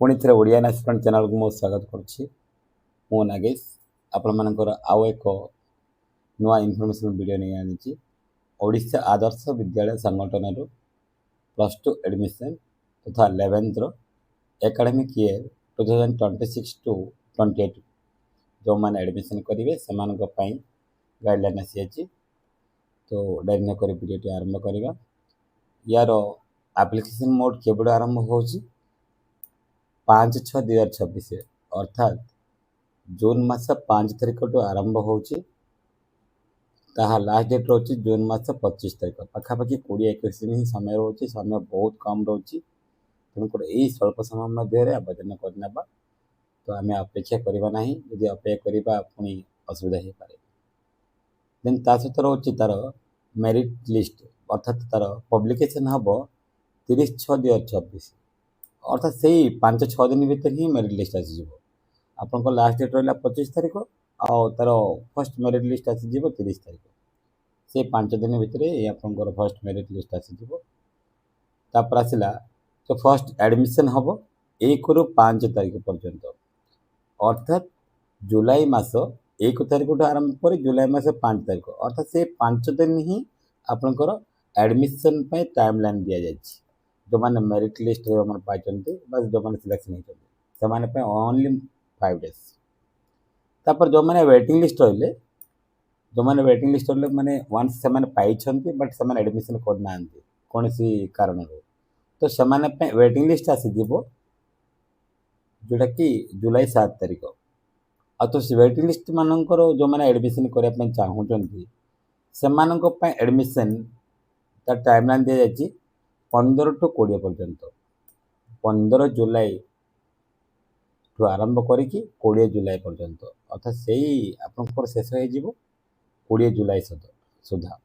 पुणी थे Odia national channel को स्वागत करुच्ची मो नागेश आपणकर आउ एक नुआ इनफर्मेशन वीडियो नहीं आनी ओडिशा आदर्श विद्यालय संगठन +2 एडमिशन तथा 11th एकेडमिक ईयर 2026 टू 28 जो मैंने एडमिशन करेंगे से गाइडलाइन आसी तो डेरी नक वीडियो आरंभ करवा यार एप्लिकेशन मोड केवल आरंभ हो 5/6/2026 अर्थात जून मास 5 तारिख टू आरंभ हो लास्ट डेट रोचे जून मास 25 तारिख पाखापाखि 20-21 दिन ही समय रोचे समय बहुत कम रोचे तेणुक यही स्वल्प समय मध्य आवेदन करने तो आम अपेक्षा करवा ना यदि अपेक्षा करवा पुणी असुविधा हो पाए देन ता सहित रोचे तार मेरिट लिस्ट अर्थात तार पब्लिकेशन हम 30/6/2026 अर्थात से 5-6 दिन भितर ही मेरिट लिस्ट आसीज आपन लास्ट डेट रहा 25 तारिख आउ तार फर्स्ट मेरिट लिस्ट आसीज 30 तारिख से 5 दिन भितर आपंकर फर्स्ट मेरिट लिस्ट आसीज तापर आसला तो फर्स्ट एडमिशन हम 1-5 तारिख पर्यंत अर्थात जुलाई मास 1 तारिख आरंभ कर जुलाई मास 5 तारिख अर्थात से 5 दिन ही आपंकर एडमिशन टाइम लाइन दि जाए जो मैंने मेरिट लिस्ट पाई बस जो मैंने सिलेक्शन होते ओनली 5 डेज तापर जो मैंने वेटिंग लिस्ट रही जो मैंने वेटिंग लिस्ट रही मैंने वन्स से पाई बट से एडमिशन करना कौन सी कारण तो से वेटिंग लिस्ट आसीज जोटा कि जुलाई 7 तारिख आ तो वेटिंग लिस्ट मानकर जो मैंने एडमिशन करने चाहूँगी से एडमिशन तार टाइम लाइन दि जाए 15 टू 20 पर्यंत 15 जुलाई ठू आरंभ करी 20 जुलाई पर्यंत अर्थात से आपंकर शेष हो 20 जुलाई सुधा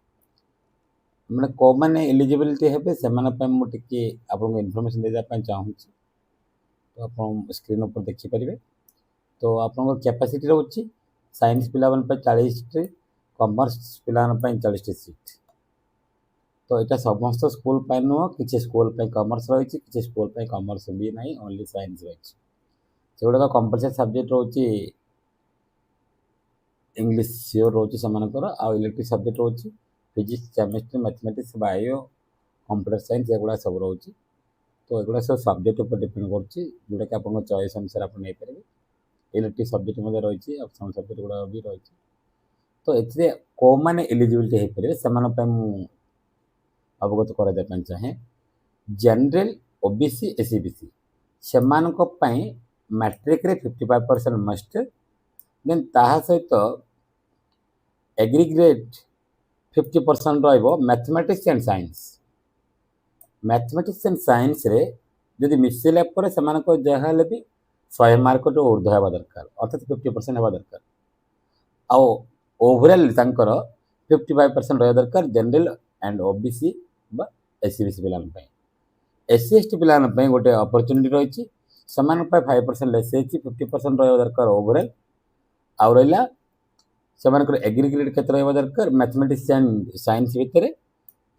मैंने कौ मैंने एलिजिबिलिटी हे से मुझे आपको इनफर्मेशन देवाई चाहूँ तो आप स्क्रीन पर देखिपारे तो आपंकर कैपेसिटी रोचे साइंस पिला 40 कॉमर्स पिला 40 सीट तो यहाँ समस्त स्कूल नुह कि स्कूल कॉमर्स रही कि स्कूल कॉमर्स भी ना ओनली साइंस रही से गुड़ा कंपलसरी सब्जेक्ट रोचे इंग्लीश सियोर रोचे से आउ इलेक्ट्रिक सब्जेक्ट रोचे physics chemistry mathematics bio computer science एगुड़ा सब रोचे तो एगुड़ा सब सब्जेक्ट पर डिपेंड करोटा कि आप चॉइस अनुसार आप नहीं पारे इलेक्ट्रिक सब्जेक्ट रही ऑप्शनल सब्जेक्ट गुड़ा भी रही तो ये कौ मैंने एलिजिबिलिटी हो पारे से अवगत कराई चाहे जनरल ओबीसी एससीबीसी से मैट्रिक रे 55% मस्ट देन ताहा सहित एग्रीग्रेड 50% रहिबो मैथमेटिक्स एंड साइंस रे जदि मिसेला पर से जहाँ भी 100 मार्क तो ऊर्ध्व हवा दरकार अर्थात 50% हवा दरकार आउ ओवरऑल 55% रहा दरकार जनरल एंड ओबीसी एससीबीसी पिला एससी एसटी पिला गोटे अपॉर्चुनिटी रही से 5% लेस 50% रहा दरकार ओवरऑल आउ रहा से एग्रीग्रेड केत रहा दरकार मैथमेटिक्स एंड साइंस भितर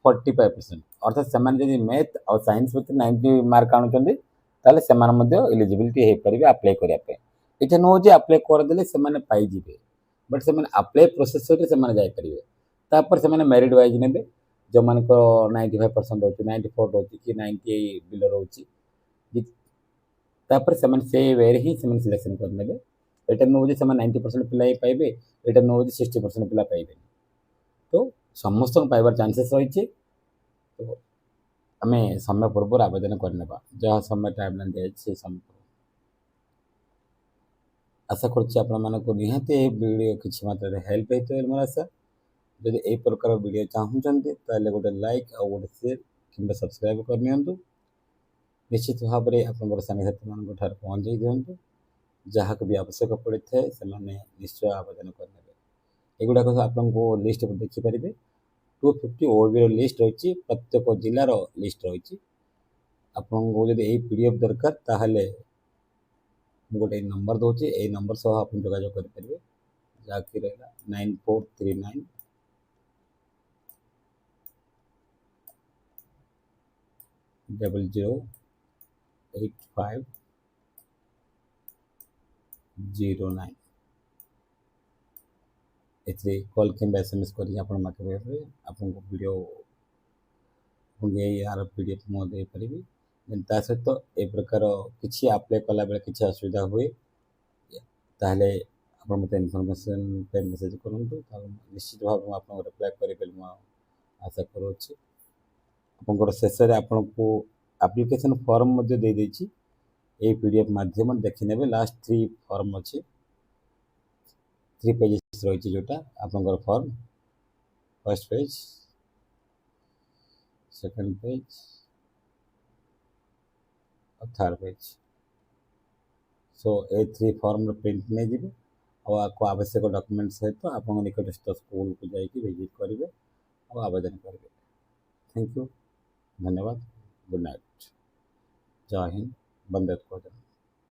45% अर्थात से मैथ और साइंस भितर 90 मार्क आणुचंदी ताले से एलिजिबिलिटी हो पारे अप्लाई करने ये नुह अप्लाई करदे से पाइबे बट से अप्लाई प्रोसेस से जापर तापर से मेरिट वाइज ने जो मान 95% रोचे 94 रोचे कि 90 बिलो रोचे से वे ही सिलेक्शन करने यहाँ नुह से 90% पिला ही पाइबे यहाँ नुह 60% पिला पाइबे तो समस्त पाइबार चांसेस रही तो आम समय पूर्व आवेदन करने जहाँ समय टाइम लाइन दिखाई से समय आशा कर निहाती वीडियो किसी मात्रा हेल्प होता मोर आशा जदि यही प्रकार वीडियो चाहूँगी तो गोटे लाइक और गोटे शेयर कि सब्सक्राइब करनी निश्चित भाव में आप सांगसाथी मान पहुँचे दिंतु जहाँ भी आवश्यक पड़े थे निश्चय आवेदन करने एगुड़ाक आपको लिस्ट देखिपारे 250 ओबी लिस्ट रही प्रत्येक जिलार लिस्ट रही आपको जब यही पीडीएफ दरकार ताहले गोटे नंबर दूसरी यही नंबर सह आप जोगाजोग करेंगे जहाँकि रहा 9439 0085 09 ଏଥିରେ କଲ୍ କିମ୍ବା SMS କରିକି ଆପଣ ମାଗିପାରିବେ। ଆପଣଙ୍କୁ ଭିଡ଼ିଓ ଆର PDF ମୁଁ ଦେଇପାରିବି। ତା ସହିତ ଏ ପ୍ରକାର କିଛି ଆପ୍ଲାଏ କଲାବେଳେ କିଛି ଅସୁବିଧା ହୁଏ ତାହେଲେ ଆପଣ ମୋତେ ଇନଫର୍ମେସନ୍ ପାଇଁ ମେସେଜ୍ କରନ୍ତୁ, ତାହେଲେ ନିଶ୍ଚିତ ଭାବେ ମୁଁ ଆପଣଙ୍କୁ ରିପ୍ଲାଏ କରିବି ବୋଲି ମୁଁ ଆଶା କରୁଅଛି। ଆପଣଙ୍କର ଶେଷରେ ଆପଣଙ୍କୁ ଆପ୍ଲିକେସନ୍ ଫର୍ମ ମଧ୍ୟ ଦେଇଦେଇଛି, এই PDF ମାଧ୍ୟମରେ ଦେଖିନେବେ। ଲାଷ୍ଟ 3 ଫର୍ମ ଅଛି, 3 ପେଜେସ୍ ରହିଛି ଯେଉଁଟା ଆପଣଙ୍କର form. First page, second page ଆଉ ଥାର୍ଡ଼ ପେଜ୍। ସୋ ଏ 3 ଫର୍ମର ପ୍ରିଣ୍ଟ ନେଇଯିବେ ଆଉ ଆକୁ ଆବଶ୍ୟକ ଡକ୍ୟୁମେଣ୍ଟ ସହିତ ଆପଣଙ୍କ ନିକଟସ୍ଥ ସ୍କୁଲକୁ ଯାଇକି ଭିଜିଟ୍ କରିବେ ଆଉ ଆବେଦନ କରିବେ। ଥ୍ୟାଙ୍କ ୟୁ, ଧନ୍ୟବାଦ, ଗୁଡ୍ ନାଇଟ୍, ଜୟ ହିନ୍ଦ, ବନ୍ଦେ ମାତରମ୍।